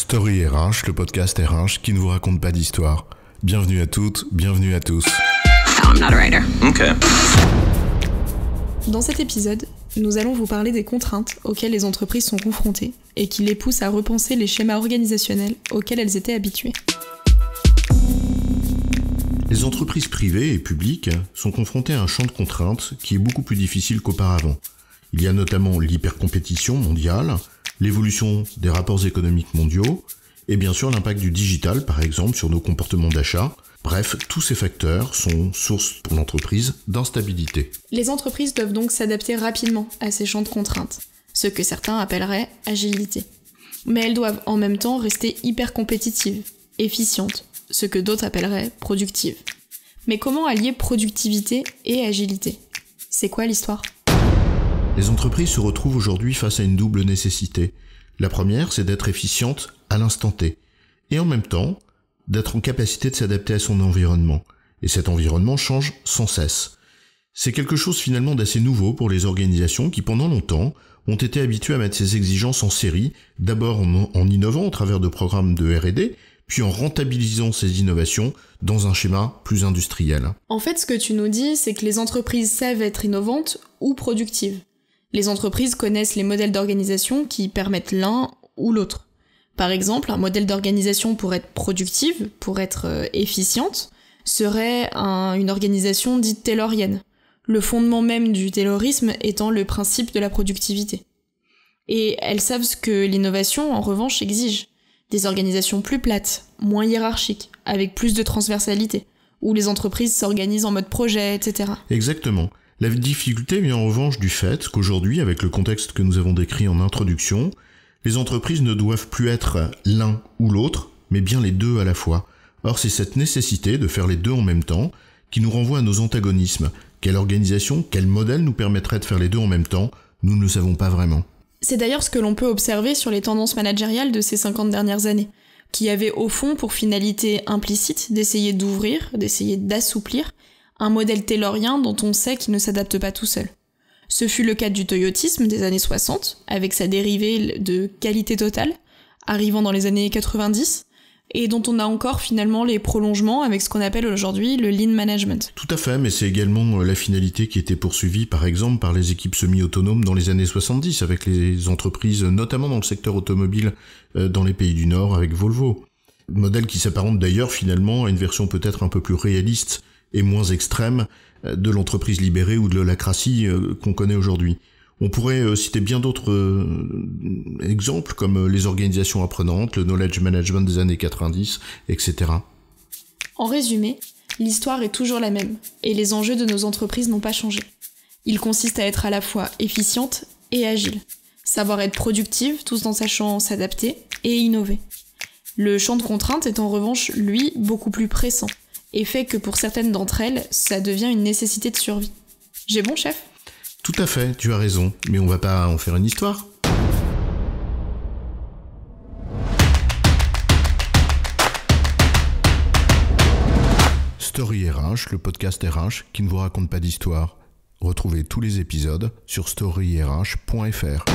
Story RH, le podcast RH qui ne vous raconte pas d'histoire. Bienvenue à toutes, bienvenue à tous. No, I'm not a writer. Okay. Dans cet épisode, nous allons vous parler des contraintes auxquelles les entreprises sont confrontées et qui les poussent à repenser les schémas organisationnels auxquels elles étaient habituées. Les entreprises privées et publiques sont confrontées à un champ de contraintes qui est beaucoup plus difficile qu'auparavant. Il y a notamment l'hypercompétition mondiale, l'évolution des rapports économiques mondiaux, et bien sûr l'impact du digital, par exemple, sur nos comportements d'achat. Bref, tous ces facteurs sont source pour l'entreprise d'instabilité. Les entreprises doivent donc s'adapter rapidement à ces champs de contraintes, ce que certains appelleraient agilité. Mais elles doivent en même temps rester hyper compétitives, efficientes, ce que d'autres appelleraient productives. Mais comment allier productivité et agilité ? C'est quoi l'histoire ? Les entreprises se retrouvent aujourd'hui face à une double nécessité. La première, c'est d'être efficiente à l'instant T, et en même temps, d'être en capacité de s'adapter à son environnement. Et cet environnement change sans cesse. C'est quelque chose finalement d'assez nouveau pour les organisations qui, pendant longtemps, ont été habituées à mettre ces exigences en série, d'abord en innovant au travers de programmes de R&D, puis en rentabilisant ces innovations dans un schéma plus industriel. En fait, ce que tu nous dis, c'est que les entreprises savent être innovantes ou productives. Les entreprises connaissent les modèles d'organisation qui permettent l'un ou l'autre. Par exemple, un modèle d'organisation pour être productive, pour être efficiente, serait une organisation dite taylorienne. Le fondement même du taylorisme étant le principe de la productivité. Et elles savent ce que l'innovation, en revanche, exige. Des organisations plus plates, moins hiérarchiques, avec plus de transversalité, où les entreprises s'organisent en mode projet, etc. Exactement. La difficulté vient en revanche du fait qu'aujourd'hui, avec le contexte que nous avons décrit en introduction, les entreprises ne doivent plus être l'un ou l'autre, mais bien les deux à la fois. Or, c'est cette nécessité de faire les deux en même temps qui nous renvoie à nos antagonismes. Quelle organisation, quel modèle nous permettrait de faire les deux en même temps ? Nous ne le savons pas vraiment. C'est d'ailleurs ce que l'on peut observer sur les tendances managériales de ces 50 dernières années, qui avaient au fond pour finalité implicite d'essayer d'ouvrir, d'essayer d'assouplir un modèle taylorien dont on sait qu'il ne s'adapte pas tout seul. Ce fut le cas du toyotisme des années 60, avec sa dérivée de qualité totale, arrivant dans les années 90, et dont on a encore finalement les prolongements avec ce qu'on appelle aujourd'hui le lean management. Tout à fait, mais c'est également la finalité qui était poursuivie par exemple par les équipes semi-autonomes dans les années 70, avec les entreprises, notamment dans le secteur automobile dans les pays du Nord, avec Volvo. Modèle qui s'apparente d'ailleurs finalement à une version peut-être un peu plus réaliste et moins extrême de l'entreprise libérée ou de l'holacratie qu'on connaît aujourd'hui. On pourrait citer bien d'autres exemples comme les organisations apprenantes, le knowledge management des années 90, etc. En résumé, l'histoire est toujours la même, et les enjeux de nos entreprises n'ont pas changé. Ils consistent à être à la fois efficientes et agiles, savoir être productive tout en sachant s'adapter et innover. Le champ de contraintes est en revanche, lui, beaucoup plus pressant, et fait que pour certaines d'entre elles, ça devient une nécessité de survie. J'ai bon, chef ? Tout à fait, tu as raison, mais on va pas en faire une histoire. Story RH, le podcast RH qui ne vous raconte pas d'histoire. Retrouvez tous les épisodes sur storyrh.fr.